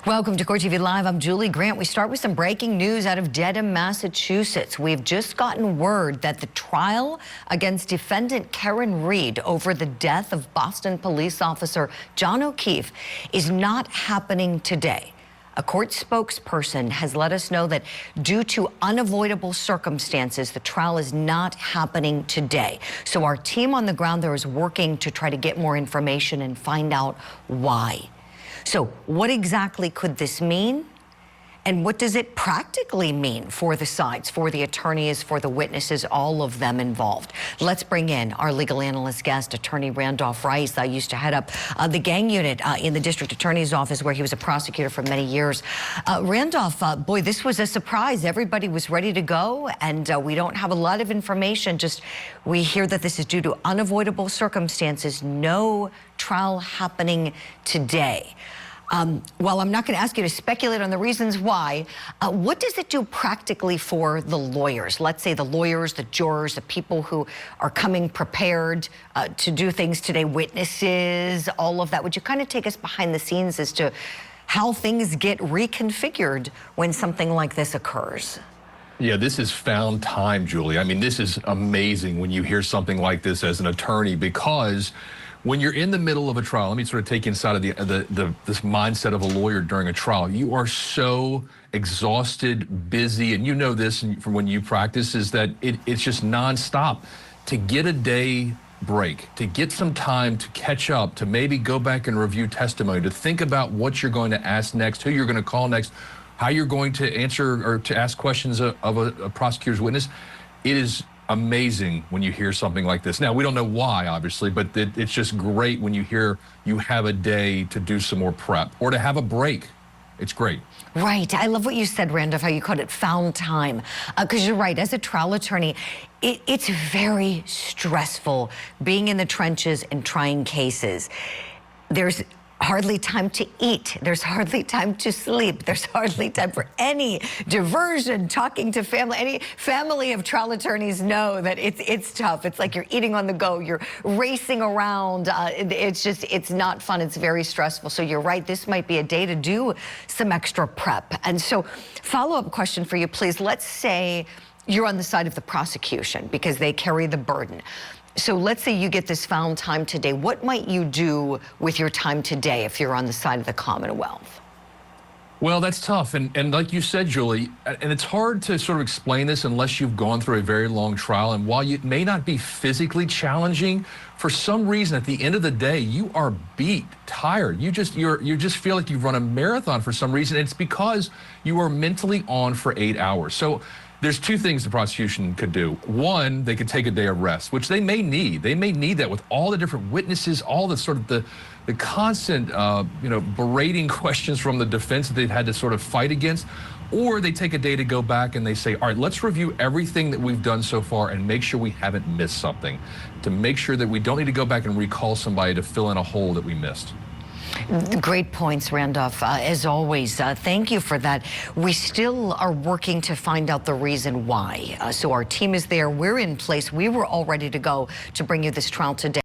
Welcome to Court TV Live. I'm Julie Grant. We start with some breaking news out of Dedham, Massachusetts. We've just gotten word that the trial against defendant Karen Reed over the death of Boston police officer John O'Keefe is not happening today. A court spokesperson has let us know that due to unavoidable circumstances, the trial is not happening today. So our team on the ground there is working to try to get more information and find out why. So what exactly could this mean? And what does it practically mean for the sides, for the attorneys, for the witnesses, all of them involved? Let's bring in our legal analyst guest, Attorney Randolph Rice. I used to head up the gang unit in the district attorney's office where he was a prosecutor for many years. Randolph, boy, this was a surprise. Everybody was ready to go, and we don't have a lot of information. Just we hear that this is due to unavoidable circumstances. No trial happening today. Well, I'm not going to ask you to speculate on the reasons why. What does it do practically for the lawyers? Let's say the lawyers, the jurors, the people who are coming prepared to do things today, witnesses, all of that. Would you kind of take us behind the scenes as to how things get reconfigured when something like this occurs? Yeah, this is found time, Julie. I mean, this is amazing when you hear something like this as an attorney, because when you're in the middle of a trial, let me sort of take you inside of this mindset of a lawyer during a trial. You are so exhausted, busy, and you know this from when you practice, is that it's just nonstop. To get a day break, to get some time to catch up, to maybe go back and review testimony, to think about what you're going to ask next, who you're going to call next, how you're going to answer or to ask questions of a prosecutor's witness. It is amazing when you hear something like this. Now, we don't know why, obviously, but it's just great when you hear you have a day to do some more prep or to have a break. It's great. Right. I love what you said, Randolph, how you called it found time. Because you're right, as a trial attorney, it's very stressful being in the trenches and trying cases. There's hardly time to eat. There's hardly time to sleep. There's hardly time for any diversion, talking to family. Any family of trial attorneys know that it's tough. It's like you're eating on the go. You're racing around. It's not fun. It's very stressful. So you're right. This might be a day to do some extra prep. And so follow-up question for you, please. Let's say you're on the side of the prosecution because they carry the burden. So let's say you get this found time today. What might you do with your time today if you're on the side of the Commonwealth? Well, that's tough. And like you said, Julie, and it's hard to sort of explain this unless you've gone through a very long trial. And while it may not be physically challenging, for some reason, at the end of the day, you are beat, tired. You just feel like you've run a marathon for some reason. It's because you are mentally on for 8 hours. So there's two things the prosecution could do. One, they could take a day of rest, which they may need. They may need that with all the different witnesses, all the sort of the constant, berating questions from the defense that they've had to sort of fight against. Or they take a day to go back and they say, all right, let's review everything that we've done so far and make sure we haven't missed something, to make sure that we don't need to go back and recall somebody to fill in a hole that we missed. Great points, Randolph. As always, thank you for that. We still are working to find out the reason why. So our team is there. We're in place. We were all ready to go to bring you this trial today.